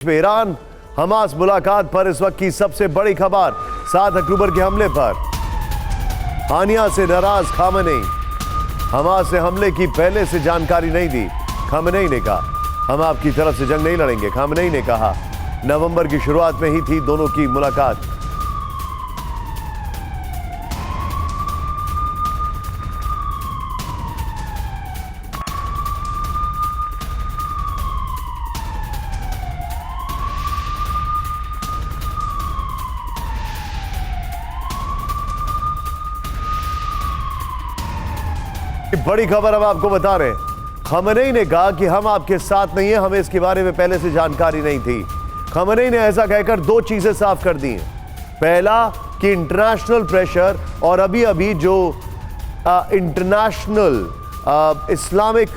Iran Hamas मुलाकात पर इस वक्त की सबसे बड़ी खबर 7 अक्टूबर के हमले पर हानिया से नाराज खामेनेई। हमास ने हमले की पहले से जानकारी नहीं दी। खामेनेई ने कहा हम आपकी तरफ से जंग नहीं लड़ेंगे। खामेनेई ने कहा नवंबर की शुरुआत में ही थी दोनों की मुलाकात। बड़ी खबर अब आपको बता रहे हैं। खामेनेई ने कहा कि हम आपके साथ नहीं है, हमें इसके बारे में पहले से जानकारी नहीं थी। खामेनेई ने ऐसा कहकर दो चीजें साफ कर दी हैं। पहला कि इंटरनेशनल प्रेशर और अभी अभी जो इंटरनेशनल इस्लामिक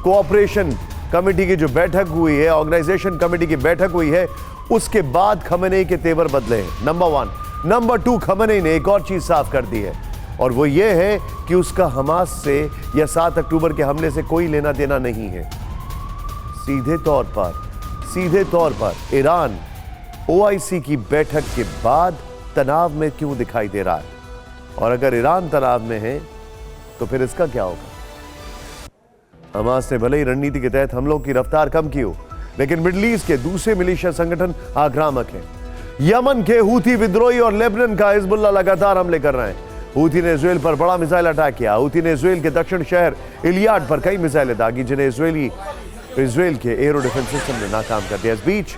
कोऑपरेशन कमेटी की जो बैठक हुई है, ऑर्गेनाइजेशन कमेटी की बैठक हुई है, उसके बाद खामेनेई के तेवर बदले हैं। नंबर 1। नंबर 2, खामेनेई ने एक और चीज साफ कर दी है और वो ये है कि उसका हमास से या 7 अक्टूबर के हमले से कोई लेना देना नहीं है। सीधे तौर पर ईरान ओआईसी की बैठक के बाद तनाव में क्यों दिखाई दे रहा है, और अगर ईरान तनाव में है तो फिर इसका क्या होगा। हमास ने भले ही रणनीति के तहत हमलों की रफ्तार कम की हो, लेकिन मिडिल ईस्ट के दूसरे मिलिशिया संगठन आक्रामक हैं। यमन के हूथी विद्रोही और लेबनान का हिजबुल्लाह लगातार हमले कर रहे हैं। हूथी ने इजराइल पर बड़ा मिसाइल अटैक किया। हूथी ने इजराइल के दक्षिण शहर इलियाड पर कई मिसाइलें दागी, जिन्हें इजराइल के एरो डिफेंस सिस्टम ने नाकाम कर दिया। इस बीच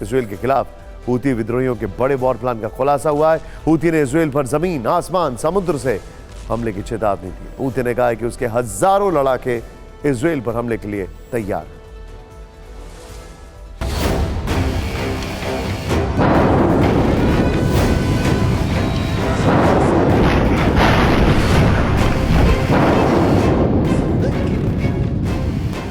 इजराइल के खिलाफ हूथी विद्रोहियों के बड़े वॉर प्लान का खुलासा हुआ है। हूथी ने इजराइल पर जमीन, आसमान, समुद्र से हमले की चेतावनी दी। हूथी ने कहा है कि उसके हजारों लड़ाके इजराइल पर हमले के लिए तैयार हैं।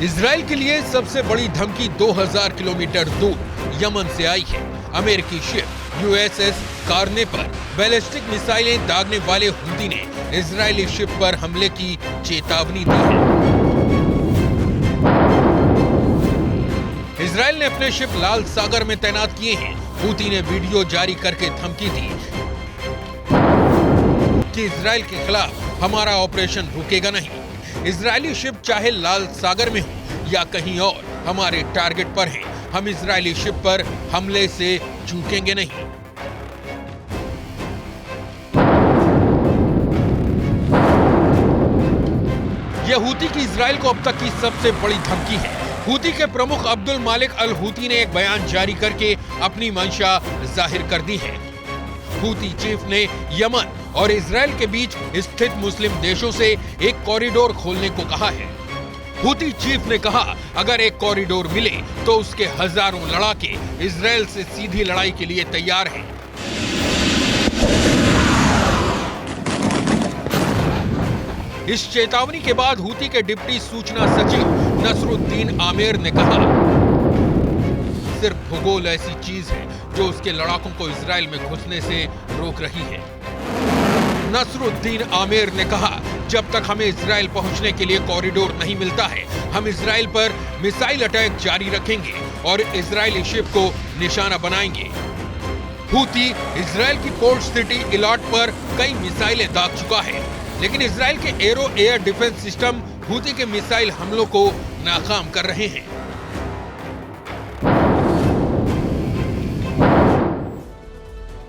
इजराइल के लिए सबसे बड़ी धमकी 2000 किलोमीटर दूर यमन से आई है। अमेरिकी शिप यूएसएस कारने पर बैलिस्टिक मिसाइलें दागने वाले हूथी ने इजरायली शिप पर हमले की चेतावनी दी है। इजराइल ने अपने शिप लाल सागर में तैनात किए हैं। हूथी ने वीडियो जारी करके धमकी दी कि इजराइल के खिलाफ हमारा ऑपरेशन रुकेगा नहीं। इजरायली शिप चाहे लाल सागर में हो या कहीं और, हमारे टारगेट पर हैं। हम इजरायली शिप पर हमले से चूकेंगे नहीं। यह हूथी की इजराइल को अब तक की सबसे बड़ी धमकी है। हूथी के प्रमुख अब्दुल मालिक अल हूथी ने एक बयान जारी करके अपनी मंशा जाहिर कर दी है। हूथी चीफ ने यमन और इजराइल के बीच स्थित मुस्लिम देशों से एक कॉरिडोर खोलने को कहा है। हूथी चीफ ने कहा अगर एक कॉरिडोर मिले तो उसके हजारों लड़ाके इजराइल से सीधी लड़ाई के लिए तैयार हैं। इस चेतावनी के बाद हूथी के डिप्टी सूचना सचिव नसरुद्दीन आमेर ने कहा सिर्फ भूगोल ऐसी चीज है जो उसके लड़ाकों को इजराइल में घुसने से रोक रही है। नसरुद्दीन आमेर ने कहा जब तक हमें इजराइल पहुंचने के लिए कॉरिडोर नहीं मिलता है, हम इजराइल पर मिसाइल अटैक जारी रखेंगे और इजरायली शिप को निशाना बनाएंगे। हूथी इजराइल की पोर्ट सिटी इलाट पर कई मिसाइलें दाग चुका है, लेकिन इजराइल के arrow air defence system Houthi के मिसाइल हमलों को नाकाम कर रहे हैं।